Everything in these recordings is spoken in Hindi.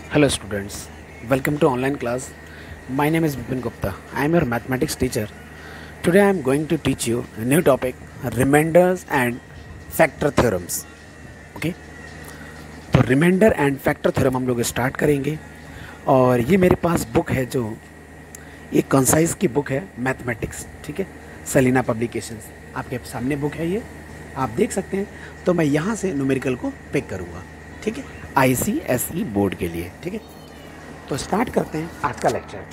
Hello students, welcome to online class. My name is Bipin Gupta. I am your mathematics teacher. Today I am going to teach you a new topic, remainders and factor theorems. Okay? तो रिमाइंडर एंड फैक्टर थ्योरम हम लोग स्टार्ट करेंगे और ये मेरे पास बुक है जो ये कंसाइज की बुक है मैथमेटिक्स, ठीक है, सलीना पब्लिकेशंस। आपके सामने बुक है ये, आप देख सकते हैं। तो मैं यहाँ से न्यूमेरिकल को पिक करूँगा, ठीक है, ICSE बोर्ड के लिए, ठीक है। तो स्टार्ट करते हैं आज का लेक्चर।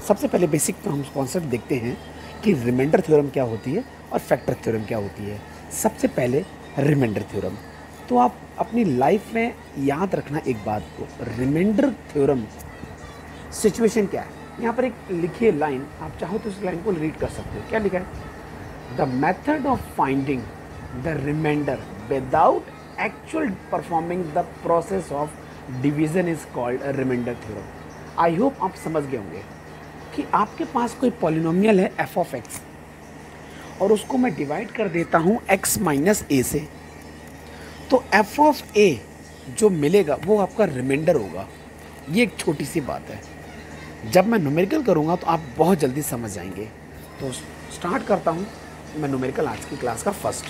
सबसे पहले बेसिक तो हम कॉन्सेप्ट देखते हैं कि रिमाइंडर थ्योरम क्या होती है और फैक्टर थ्योरम क्या होती है। सबसे पहले रिमाइंडर थ्योरम, तो आप अपनी लाइफ में याद रखना एक बात को, रिमाइंडर थ्योरम सिचुएशन क्या है। यहाँ पर एक लिखी है लाइन, आप चाहो तो इस लाइन को रीड कर सकते हो। क्या लिखा है? The method of finding the remainder without actual performing the process of division is called remainder theorem. I hope आप समझ गए होंगे कि आपके पास कोई पॉलिनोमियल है f ऑफ x और उसको मैं डिवाइड कर देता हूँ x माइनस ए से, तो f ऑफ a जो मिलेगा वो आपका रिमाइंडर होगा। ये एक छोटी सी बात है, जब मैं न्यूमेरिकल करूँगा तो आप बहुत जल्दी समझ जाएंगे। तो स्टार्ट करता हूँ मैं न्यूमेरिकल आज की क्लास का फर्स्ट,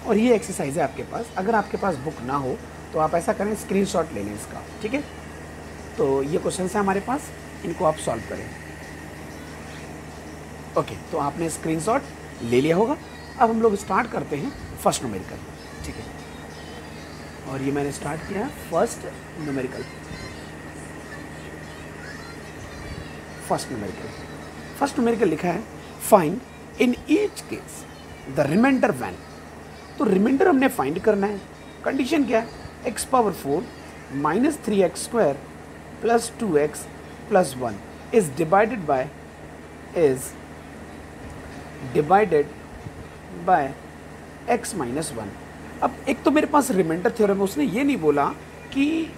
और ये एक्सरसाइज है आपके पास। अगर आपके पास बुक ना हो तो आप ऐसा करें, स्क्रीनशॉट ले लें इसका, ठीक है। तो ये क्वेश्चन है हमारे पास, इनको आप सॉल्व करें। ओके, तो आपने स्क्रीनशॉट ले लिया होगा। अब हम लोग स्टार्ट करते हैं फर्स्ट न्यूमेरिकल, ठीक है। और ये मैंने स्टार्ट किया फर्स्ट न्यूमेरिकल। फर्स्ट न्यूमेरिकल लिखा है find in each case the remainder when. तो रिमाइंडर हमने फाइंड करना है। कंडीशन क्या है? x power 4 minus 3x square plus 2x plus 1 is divided by x minus 1। अब एक तो मेरे पास रिमाइंडर थ्योरम है, उसने ये नहीं बोला कि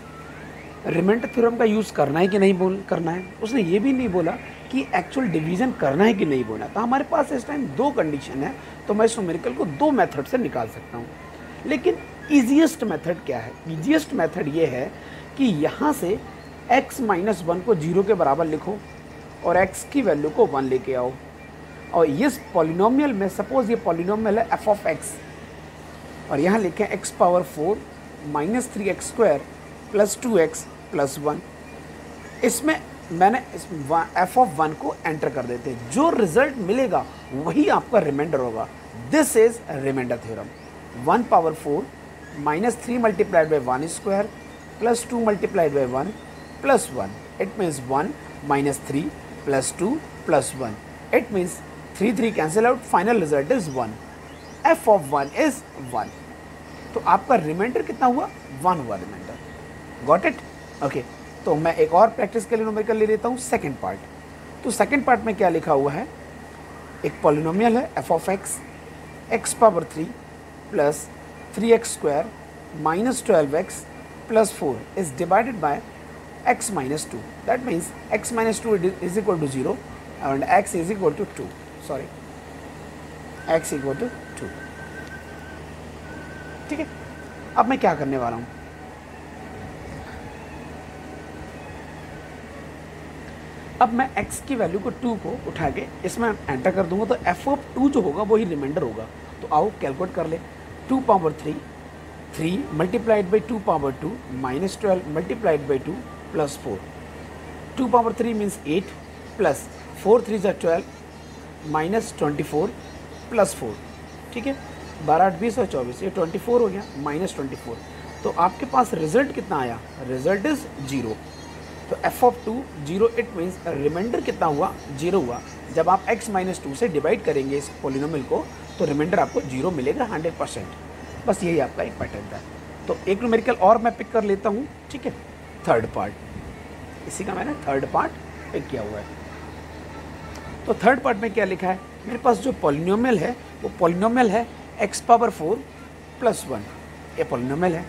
रिमाइंडर थ्योरम का यूज़ करना है कि नहीं करना है। उसने ये भी नहीं बोला कि एक्चुअल डिवीजन करना है कि नहीं बोलना। तो हमारे पास इस टाइम दो कंडीशन है, तो मैं इस न्यूमेरिकल को दो मेथड से निकाल सकता हूँ। लेकिन ईजीएस्ट मेथड क्या है? ईजीएस्ट मेथड ये है कि यहाँ से x माइनस 1 को 0 के बराबर लिखो और x की वैल्यू को 1 लेके आओ। और इस पॉलिनोमियल में सपोज ये पॉलिनोमियल है f ऑफ x, और यहाँ लिखें x power 4 minus 3x square plus 2x plus 1। इसमें मैंने f ऑफ 1 को एंटर कर देते हैं, जो रिजल्ट मिलेगा वही आपका रिमाइंडर होगा। This is remainder theorem. 1 power 4 minus 3 multiplied by 1 square plus 2 multiplied by 1 plus 1। It means 1 minus 3 plus 2 plus 1। It means 3 cancel out, final result is 1। f of 1 is 1। तो आपका रिमाइंडर कितना हुआ? 1 हुआ रिमाइंडर। Got it? ओके, तो मैं एक और प्रैक्टिस के लिए न्यूमेरिकल ले लेता हूँ सेकंड पार्ट। तो सेकंड पार्ट में क्या लिखा हुआ है? एक पॉलिनोमियल है f of x power 3 plus 3x square minus 12x plus 4 is divided by x minus 2। That means x minus 2 is equal to 0 and x is equal to 2। Sorry, x equal to 2, ठीक है। अब मैं क्या करने वाला हूँ? अब मैं x की वैल्यू को 2 को उठा के इसमें एंटर कर दूंगा, तो f ऑफ 2 जो होगा वही रिमाइंडर होगा। तो आओ कैलकुलेट कर ले। 2 power 3 multiplied by 2 power 2 minus 12 multiplied by 2 plus 4। 2 power 3 means 8 plus 4 3 ज़ा 12 माइनस 24 प्लस 4, ठीक है। 12 8 20 और 24, ये 24 हो गया माइनस 24। तो आपके पास रिजल्ट कितना आया? Result is 0। तो f of 2 0, it means remainder कितना हुआ? 0 हुआ। जब आप x माइनस 2 से डिवाइड करेंगे इस पॉलिनोमियल को तो रिमाइंडर आपको 0 मिलेगा 100%। बस यही आपका एक पैटर्न था। तो एक न्यूमेरिकल और मैं पिक कर लेता हूँ, ठीक है, थर्ड पार्ट। इसी का मैंने थर्ड पार्ट पिक किया हुआ है। तो थर्ड पार्ट में क्या लिखा है? मेरे पास जो पॉलिनोमियल है वो पॉलिनोमियल है x पावर 4 प्लस 1। ये पॉलिनोमियल है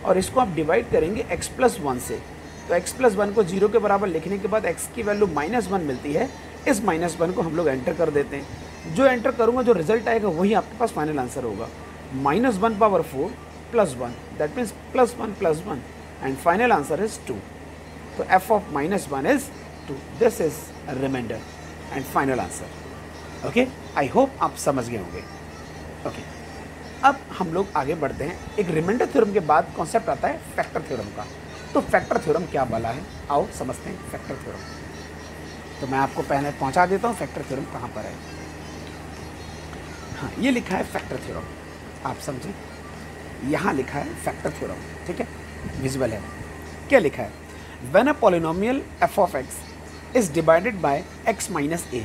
और इसको आप डिवाइड करेंगे x प्लस 1 से। तो x प्लस 1 को 0 के बराबर लिखने के बाद x की वैल्यू माइनस 1 मिलती है। इस माइनस 1 को हम लोग एंटर कर देते हैं। जो एंटर करूँगा जो रिजल्ट आएगा वही आपके पास फाइनल आंसर होगा। -1 power 4 plus 1, that means +1 + 1 and final answer is 2. तो f of -1 is 2. This is remainder and final answer. Okay, I hope आप समझ गए होंगे. ओके, अब हम लोग आगे बढ़ते हैं. एक रिमाइंडर थ्योरम के बाद कॉन्सेप्ट आता है फैक्टर थ्योरम का. तो फैक्टर थ्योरम क्या वाला है, आओ समझते हैं फैक्टर थ्योरम. तो मैं आपको पहले पहुंचा देता हूं फैक्टर थ्योरम कहां पर है. हाँ, ये लिखा है फैक्टर थ्योरम, आप समझें. यहाँ लिखा है फैक्टर थ्योरम, ठीक है, विजुअल है. क्या लिखा है? When a polynomial f of x is divided by x minus A.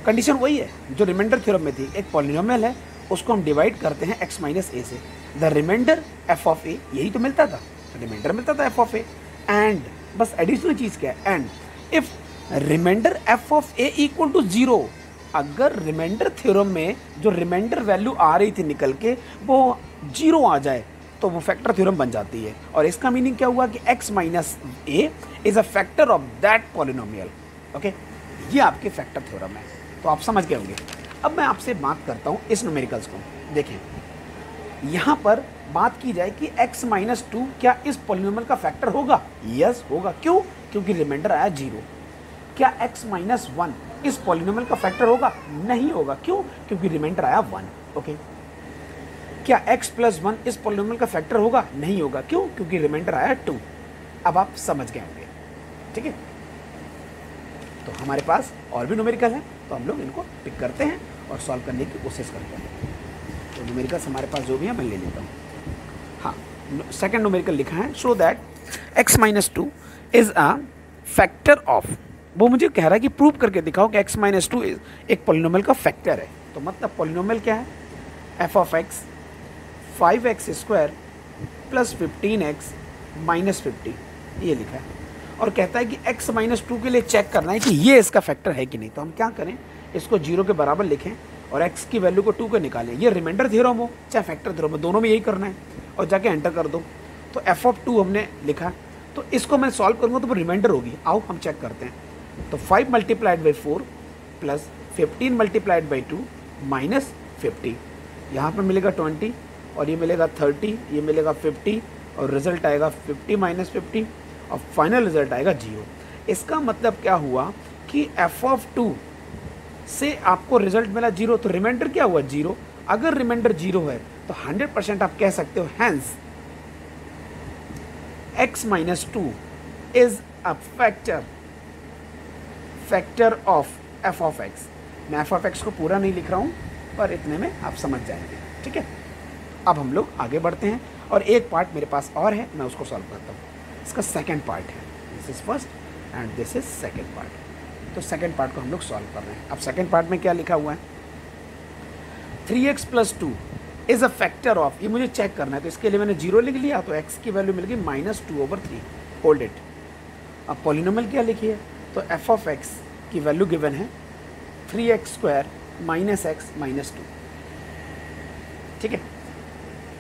Condition वही है जो रिमाइंडर थ्योरम में थी. एक पॉलिनोमियल है, उसको हम डिवाइड करते हैं x माइनस ए से. The remainder f of a, यही तो मिलता था, रिमाइंडर मिलता था f of a. एंड बस एडिशनल चीज़ क्या है? And if remainder f of a equal to 0, अगर रिमाइंडर थ्योरम में जो रिमाइंडर वैल्यू आ रही थी निकल के वो 0 आ जाए तो वो फैक्टर थ्योरम बन जाती है. और इसका मीनिंग क्या हुआ कि x minus A is a factor of that polynomial. Okay, ये आपके फैक्टर थ्योरम है. तो आप समझ गए होंगे. अब मैं आपसे बात करता हूँ इस न्यूमेरिकल्स को. देखें, यहाँ पर बात की जाए कि x माइनस 2 क्या इस पॉलिनोमियल का फैक्टर होगा? यस होगा. क्यों? क्योंकि रिमाइंडर आया 0. क्या x माइनस 1 इस पॉलिनोमियल का फैक्टर होगा? नहीं होगा. क्यों? क्योंकि रिमाइंडर आया 1. ओके. क्या x प्लस 1 इस पॉलिनोमियल का फैक्टर होगा? नहीं होगा. क्यों? क्योंकि रिमाइंडर आया 2. अब आप समझ गए होंगे, ठीक है. तो हमारे पास और भी न्यूमेरिकल हैं, तो हम लोग इनको पिक करते हैं और सॉल्व करने की कोशिश करते हैं. तो न्यूमेरिकल्स हमारे पास जो भी है मैं ले लेता हूँ. हाँ, सेकेंड न्यूमेरिकल लिखा है, show that x minus 2 is a factor of. वो मुझे कह रहा है कि प्रूव करके दिखाओ कि x माइनस 2 एक पॉलिनोमियल का फैक्टर है. तो मतलब पॉलिनोमियल क्या है? f of x 5x square plus 15x minus 50, ये लिखा है. और कहता है कि x माइनस 2 के लिए चेक करना है कि ये इसका फैक्टर है कि नहीं. तो हम क्या करें, इसको 0 के बराबर लिखें और x की वैल्यू को 2 के निकालें. ये रिमाइंडर थ्योरम हो चाहे फैक्टर थ्योरम हो, दोनों में यही करना है. और जाके एंटर कर दो. तो f ऑफ 2 हमने लिखा. तो इसको मैं सॉल्व करूँगा तो वो रिमाइंडर होगी. आओ हम चेक करते हैं. तो 5 multiplied by 4 plus 15 multiplied by 2 minus 50. यहाँ पर मिलेगा 20 और ये मिलेगा 30, ये मिलेगा 50 और रिजल्ट आएगा 50 माइनस 50 और फाइनल रिजल्ट आएगा 0. इसका मतलब क्या हुआ कि f ऑफ 2 से आपको रिजल्ट मिला 0. तो रिमाइंडर क्या हुआ? 0. अगर रिमाइंडर 0 है तो 100% आप कह सकते हो hence x minus 2 is a factor of f of x. मैं f ऑफ x को पूरा नहीं लिख रहा हूँ, पर इतने में आप समझ जाएंगे, ठीक है. अब हम लोग आगे बढ़ते हैं और एक पार्ट मेरे पास और है, मैं उसको सॉल्व करता हूँ. इसका सेकंड पार्ट है. This is first and this is second part. तो सेकंड पार्ट को हम लोग सॉल्व कर रहे हैं. अब सेकंड पार्ट में क्या लिखा हुआ है? 3x plus 2 is a factor of. ये मुझे चेक करना है, तो इसके लिए मैंने 0 लिख लिया. तो x की वैल्यू मिल गई -2/3. Hold it. अब पॉलिनोमियल क्या लिखी है? तो f ऑफ x की वैल्यू गिवन है 3x square minus x minus 2. ठीक है,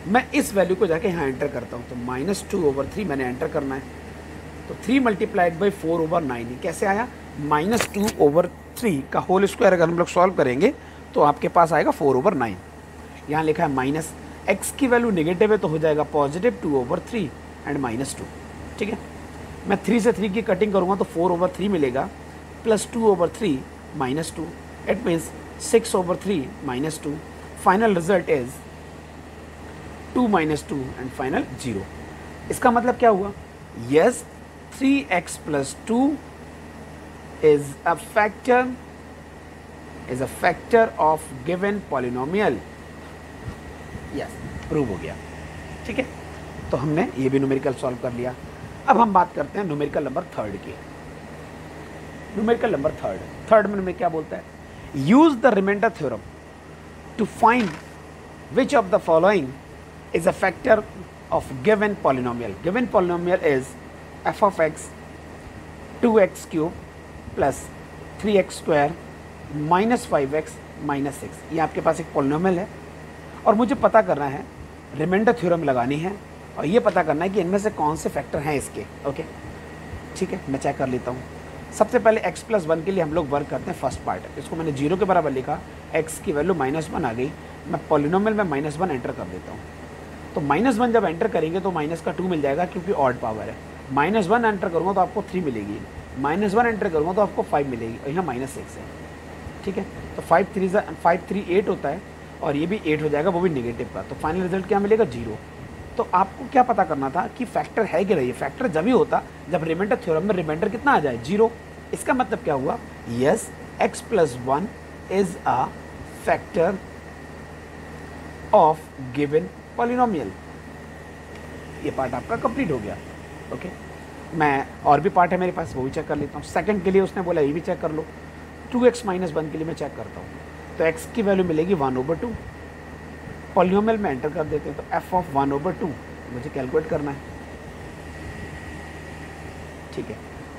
मैं इस वैल्यू को जाके यहाँ एंटर करता हूँ. तो -2/3 मैंने एंटर करना है. तो 3 मल्टीप्लाइड बाई 4/9 कैसे आया? -2/3 का होल स्क्वायर अगर हम लोग सॉल्व करेंगे तो आपके पास आएगा 4/9. यहाँ लिखा है माइनस, x की वैल्यू नेगेटिव है तो हो जाएगा पॉजिटिव 2/3 एंड -2. ठीक है, मैं 3 से 3 की कटिंग करूँगा तो 4/3 मिलेगा plus 2/3 -2. It means 6/3 -2. Final result is 2 - 2 and final 0. इसका मतलब क्या हुआ? Yes, 3x plus 2 is a factor of given polynomial. Yes, prove हो गया. ठीक है, तो हमने ये भी न्यूमेरिकल सॉल्व कर लिया. अब हम बात करते हैं न्यूमेरिकल नंबर 3 की. न्यूमेरिकल नंबर 3 में हमें क्या बोलता है? Use the remainder theorem to find which of the following is a factor of given polynomial. Given polynomial is f of x 2x cube plus 3x square minus 5x minus 6. ये आपके पास एक polynomial है और मुझे पता करना है, रिमाइंडर थ्योरम लगानी है और ये पता करना है कि इनमें से कौन से फैक्टर हैं इसके. ओके, ठीक है, मैं चेक कर लेता हूँ. सबसे पहले x प्लस 1 के लिए हम लोग वर्क करते हैं. फर्स्ट पार्ट, इसको मैंने 0 के बराबर लिखा, x की वैल्यू -1 आ गई. मैं पॉलिनोमियल में -1 एंटर कर देता हूँ. तो -1 जब एंटर करेंगे तो माइनस का 2 मिल जाएगा क्योंकि ऑड पावर है। -1 एंटर करूँगा तो आपको 3 मिलेगी, -1 एंटर करूँगा तो आपको 5 मिलेगी और यहाँ -6 है। ठीक है, तो 5 3 8 होता है और ये भी 8 हो जाएगा, वो भी नेगेटिव का। तो फाइनल रिजल्ट क्या मिलेगा? 0। तो आपको क्या पता करना था कि फैक्टर है कि नहीं। फैक्टर जब ही होता जब रिमाइंडर थ्योरम में रिमाइंडर कितना आ जाए? 0। इसका मतलब क्या हुआ? Yes, x+1 is a factor of given polynomial. ये पार्ट आपका कंप्लीट हो गया। ओके, मैं और भी पार्ट है मेरे पास, वो भी चेक कर लेता हूँ। सेकंड के लिए उसने बोला ये भी चेक कर लो। 2x - 1 के लिए मैं चेक करता हूँ, तो x की वैल्यू मिलेगी 1/2। पॉलिनोमियल में एंटर कर देते हैं, तो f ऑफ 1/2 मुझे कैलकुलेट करना है। ठीक है,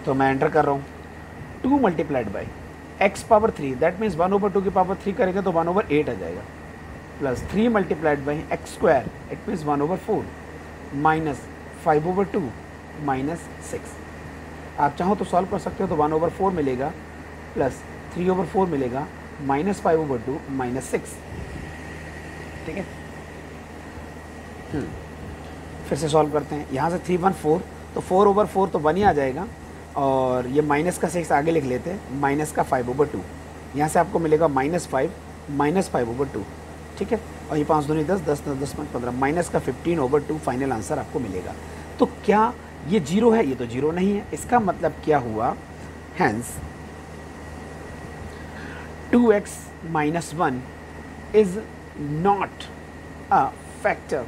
तो मैं एंटर कर रहा हूँ 2 multiplied by x⁻3, that means 1/2 की पावर 3 करेंगे तो 1/8 आ जाएगा, plus 3 multiplied by x², it means 1/4 minus 5/2 minus 6। आप चाहो तो सॉल्व कर सकते हो, तो 1/4 मिलेगा प्लस 3/4 मिलेगा माइनस 5/2 माइनस 6। ठीक है, फिर से सॉल्व करते हैं। यहाँ से 3 1 4, तो 4/4 तो 1 ही आ जाएगा, और ये माइनस का 6 आगे लिख लेते हैं, माइनस का 5/2। यहाँ से आपको मिलेगा -5 माइनस 5/2। ठीक है, और ये 5 दूनी 10, 10 10 5 15, माइनस का 15/2 फाइनल आंसर आपको मिलेगा। तो क्या ये 0 है? ये तो 0 नहीं है। इसका मतलब क्या हुआ? Hence 2x - 1 is not a factor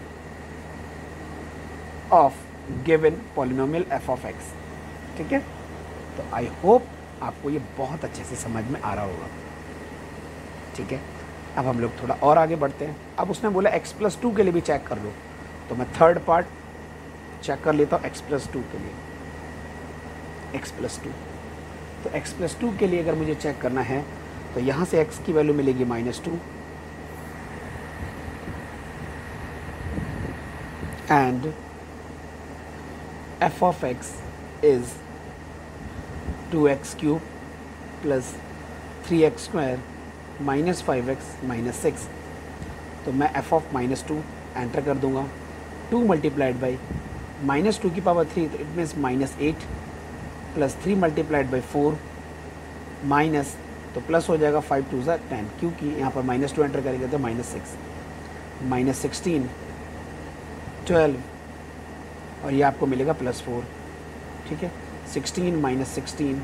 of given polynomial f of x। ठीक है, तो आई होप आपको ये बहुत अच्छे से समझ में आ रहा होगा। ठीक है, अब हम लोग थोड़ा और आगे बढ़ते हैं। अब उसने बोला x+2 के लिए भी चेक कर लो, तो मैं थर्ड पार्ट चेक कर लेता हूँ x+2 के लिए। x+2, तो x+2 के लिए अगर मुझे चेक करना है तो यहाँ से x की वैल्यू मिलेगी -2 and f of x is 2x³ plus 3x² minus 5x minus 6। तो मैं f ऑफ -2 एंटर कर दूंगा, 2 मल्टीप्लाइड बाई -2 की पावर 3, तो it means -8 plus 3 multiplied by 4 minus, तो प्लस हो जाएगा 5 2 ज़ा 10, क्योंकि यहाँ पर -2 एंटर करेंगे तो -6 -16 12, और ये आपको मिलेगा +4। ठीक है, 16 माइनस 16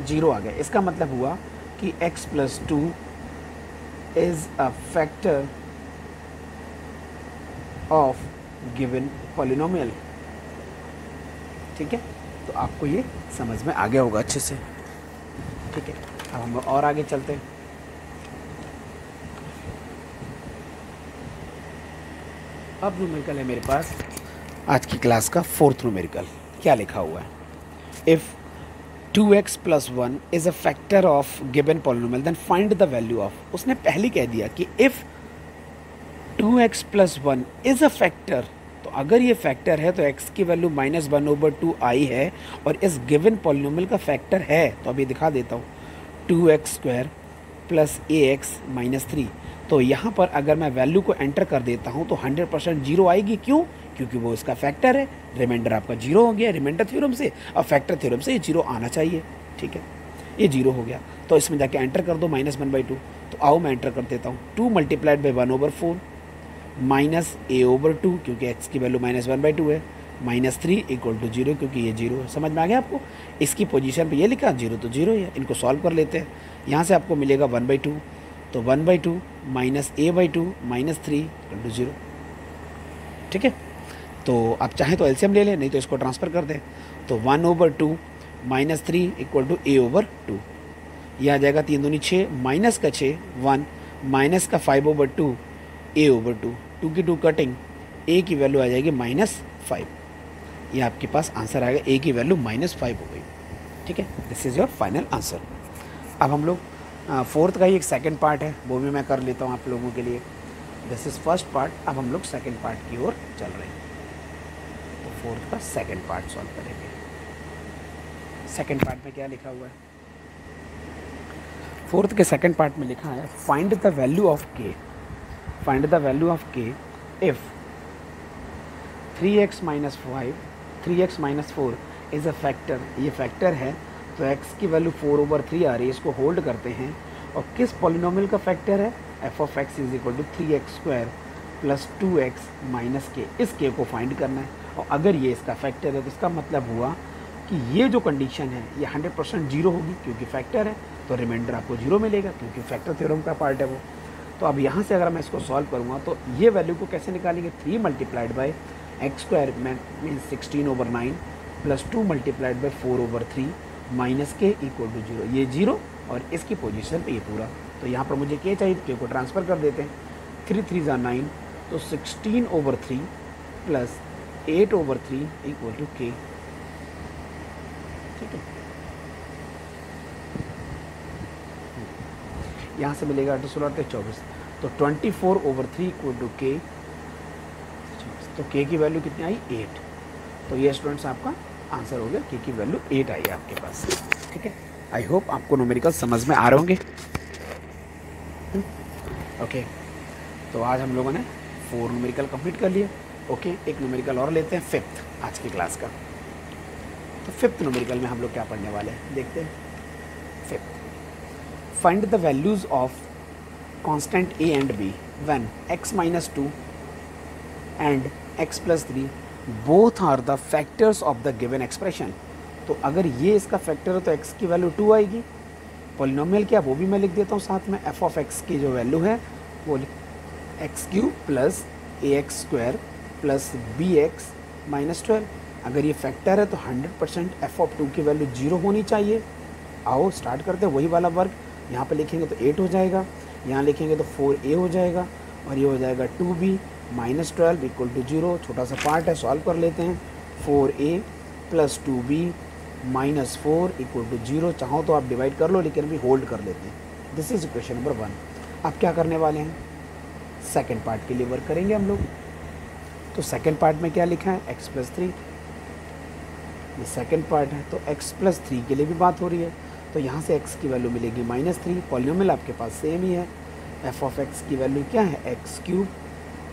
0 आ गया। इसका मतलब हुआ कि x+2 is a factor of given polynomial. ठीक है, तो आपको ये समझ में आ गया होगा अच्छे से। ठीक है, अब हम और आगे चलते हैं। अब न्यूमेरिकल है मेरे पास आज की क्लास का 4th न्यूमेरिकल। क्या लिखा हुआ है? If 2x + 1 is a factor of given polynomial then find the value of. उसने पहले कह दिया कि if 2x + 1 is a factor, तो अगर ये फैक्टर है तो x की वैल्यू -1/2 आई है और इस गिवन पॉलिनोमियल का फैक्टर है। तो अभी दिखा देता हूँ, 2x² प्लस ax - 3। तो यहाँ पर अगर मैं वैल्यू को एंटर कर देता हूँ तो 100% 0 आएगी। क्यों? क्योंकि वो इसका फैक्टर है। रिमाइंडर आपका 0 हो गया रिमाइंडर थ्योरम से, और फैक्टर थ्योरम से ये 0 आना चाहिए। ठीक है, ये 0 हो गया, तो इसमें जाके एंटर कर दो -1/2। तो आओ मैं एंटर कर देता हूँ, 2 मल्टीप्लाइड बाई 1/4 माइनस a/2, क्योंकि x की वैल्यू -1/2 है, -3 = 0, क्योंकि ये 0 है। समझ में आ गया आपको? इसकी पोजीशन पे ये लिखा 0 तो 0 ही है। इनको सॉल्व कर लेते हैं। यहाँ से आपको मिलेगा 1/2, तो 1/2 माइनस a/2 -3 = 0। ठीक है, तो आप चाहें तो एलसीएम ले लें, नहीं तो इसको ट्रांसफ़र कर दें। तो 1/2 - 3 = a/2। यह आ जाएगा 3 दूनी 6, माइनस का 6 1, माइनस का 5/2 a/2। 2 की 2 कटिंग, a की वैल्यू आ जाएगी -5। ये आपके पास आंसर आएगा, a की वैल्यू -5 हो गई। ठीक है, this is your final answer. अब हम लोग 4th का ही एक सेकंड पार्ट है, वो भी मैं कर लेता हूँ आप लोगों के लिए। दिस इज़ फर्स्ट पार्ट, अब हम लोग सेकंड पार्ट की ओर चल रहे हैं। तो 4th का सेकंड पार्ट सॉल्व करेंगे। सेकंड पार्ट में क्या लिखा हुआ है? 4th के सेकंड पार्ट में लिखा है find the value of k। Find the value of k if 3x minus 5 3x minus 4 is a factor, ये फैक्टर है तो x की वैल्यू 4/3 आ रही है, इसको होल्ड करते हैं। और किस पॉलिनोमियल का फैक्टर है? f of x is equal to 3x² plus 2x minus k, इस k को फाइंड करना है। और अगर ये इसका फैक्टर है तो इसका मतलब हुआ कि ये जो कंडीशन है ये 100% जीरो होगी, क्योंकि फैक्टर है तो रिमाइंडर आपको जीरो मिलेगा, क्योंकि फैक्टर थ्योरम का पार्ट है वो। तो अब यहाँ से अगर मैं इसको सॉल्व करूँगा तो ये वैल्यू को कैसे निकालेंगे? 3 multiplied by x² means 16/9 plus 2 multiplied by 4/3 minus k equal to zero. ये जीरो और इसकी पोजीशन पे ये पूरा। तो यहाँ पर मुझे k चाहिए, k को ट्रांसफ़र कर देते हैं। 3 3 ज़ा 9, तो 16/3 प्लस 8/3 इक्वल टू k। ठीक है, यहाँ से मिलेगा 8 16 24, तो 24/3 इक्वल टू k। तो k की वैल्यू कितनी आई? 8। तो ये स्टूडेंट्स आपका आंसर हो गया, k की वैल्यू 8 आई है आपके पास। ठीक है, आई होप आपको न्यूमेरिकल समझ में आ रहे होंगे। ओके, तो आज हम लोगों ने 4 न्यूमेरिकल कंप्लीट कर लिए। ओके, एक न्यूमेरिकल और लेते हैं, 5th आज की क्लास का। तो 5th न्यूमेरिकल में हम लोग क्या पढ़ने वाले हैं देखते हैं। 5th, find the values of constant a and b when x minus 2 and x plus 3 both are the factors of the given expression. तो अगर ये इसका फैक्टर है तो x की वैल्यू 2 आएगी। पॉलिनोमियल क्या, वो भी मैं लिख देता हूँ साथ में। f ऑफ x की जो वैल्यू है वो x³ plus ax² plus bx minus 12। अगर ये फैक्टर है तो 100% f ऑफ 2 की वैल्यू 0 होनी चाहिए। आओ स्टार्ट करते हैं वही वाला वर्क। यहाँ पे लिखेंगे तो 8 हो जाएगा, यहाँ लिखेंगे तो 4a हो जाएगा, और ये हो जाएगा 2b माइनस 12 इक्वल टू 0। छोटा सा पार्ट है, सॉल्व कर लेते हैं। 4a plus 2b minus 4 equal to 0। चाहो तो आप डिवाइड कर लो, लेकिन अभी होल्ड कर लेते हैं। This is equation number 1। अब क्या करने वाले हैं? सेकेंड पार्ट के लिए वर्क करेंगे हम लोग। तो सेकेंड पार्ट में क्या लिखा है? x plus 3। ये सेकेंड पार्ट है, तो x प्लस 3 के लिए भी बात हो रही है। तो यहाँ से x की वैल्यू मिलेगी माइनस 3। पॉलिनोमियल आपके पास सेम ही है। f ऑफ x की वैल्यू क्या है? x³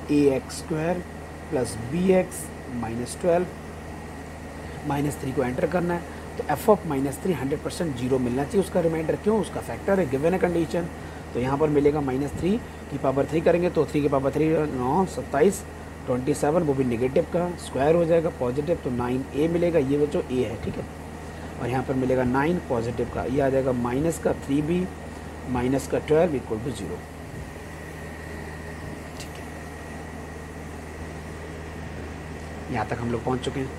ax² plus bx minus 12। Minus 3 को एंटर करना है, तो f ऑफ माइनस 3 100% जीरो मिलना चाहिए। उसका रिमाइंडर क्यों? उसका फैक्टर है, गिवन है कंडीशन। तो यहाँ पर मिलेगा माइनस 3 की पावर 3 करेंगे तो 3 की पावर 3 9 27 27, वो भी नेगेटिव का स्क्वायर हो जाएगा पॉजिटिव, तो 9a मिलेगा। ये बच्चों a है, ठीक है। और यहाँ पर मिलेगा 9 पॉजिटिव का, ये आ जाएगा माइनस का 3b माइनस का 12 इक्वल टू 0। ठीक है, यहाँ तक हम लोग पहुँच चुके हैं।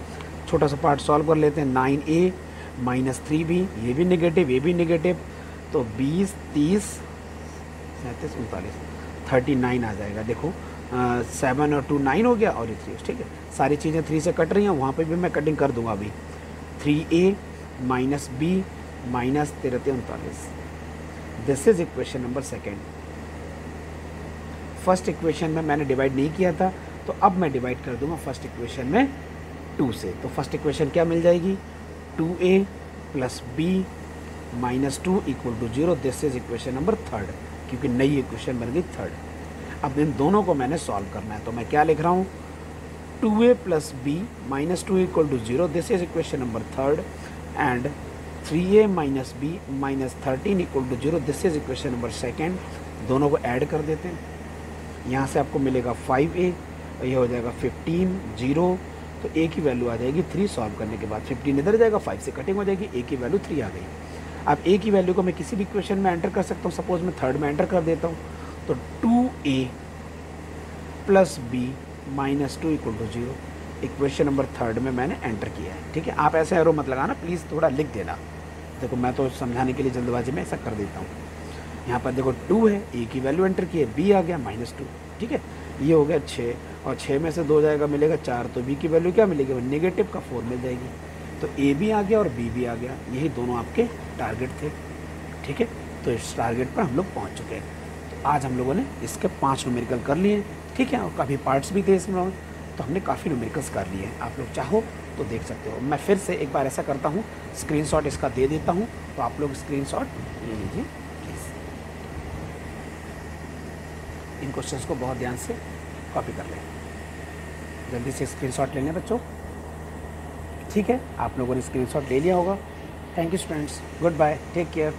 छोटा सा पार्ट सॉल्व कर लेते हैं। 9a माइनस 3b, ये भी नेगेटिव, ये भी नेगेटिव, तो 20 30 37 39 39 आ जाएगा। देखो 7 और 2 9 हो गया, और ये 3। ठीक है, सारी चीज़ें 3 से कट रही हैं, वहाँ पे भी मैं कटिंग कर दूंगा अभी। 3a minus b minus 39। This is equation number second. First equation में मैंने डिवाइड नहीं किया था, तो अब मैं डिवाइड कर दूंगा फर्स्ट इक्वेशन में 2 से। तो फर्स्ट इक्वेशन क्या मिल जाएगी? 2a plus b minus 2 equal to 0। This is equation number third, क्योंकि नई इक्वेशन बन गई थर्ड। अब इन दोनों को मैंने सॉल्व करना है, तो मैं क्या लिख रहा हूँ? 2a plus b minus 2 equal to 0। This is equation number third. And 3a minus b minus 13 equal to 0। This is equation number second. दोनों को ऐड कर देते हैं। यहाँ से आपको मिलेगा 5a, और ये हो जाएगा 15 0। तो a की वैल्यू आ जाएगी 3 सॉल्व करने के बाद। 15 इधर जाएगा, 5 से कटिंग हो जाएगी, a की वैल्यू 3 आ गई। अब a की वैल्यू को मैं किसी भी इक्वेशन में एंटर कर सकता हूँ। सपोज मैं थर्ड में एंटर कर देता हूँ, तो 2a plus b minus 2 equal to 0 equation number third में मैंने एंटर किया है। ठीक है, आप ऐसे एरो मत लगाना प्लीज़, थोड़ा लिख देना। देखो मैं तो समझाने के लिए जल्दबाजी में ऐसा कर देता हूँ। यहाँ पर देखो 2 है, a की वैल्यू एंटर की है, b आ गया माइनस 2। ठीक है, ये हो गया 6, और 6 में से 2 जाएगा, मिलेगा 4। तो b की वैल्यू क्या मिलेगी? नेगेटिव का 4 मिल जाएगी। तो a भी आ गया और b भी आ गया। यही दोनों आपके टारगेट थे। ठीक है, तो इस टारगेट पर हम लोग पहुँच चुके हैं। तो आज हम लोगों ने इसके 5 न्यूमेरिकल कर लिए। ठीक है, और काफ़ी पार्ट्स भी थे इसमें, तो हमने काफ़ी न्यूमेरिकल्स कर लिए हैं। आप लोग चाहो तो देख सकते हो। मैं फिर से एक बार ऐसा करता हूँ, स्क्रीनशॉट इसका दे देता हूँ, तो आप लोग स्क्रीनशॉट ले लीजिए प्लीज़। इन क्वेश्चंस को बहुत ध्यान से कॉपी कर लें। जल्दी से स्क्रीनशॉट लेने बच्चों। ठीक है, आप लोगों ने स्क्रीनशॉट ले लिया होगा। Thank you students, good bye, take care.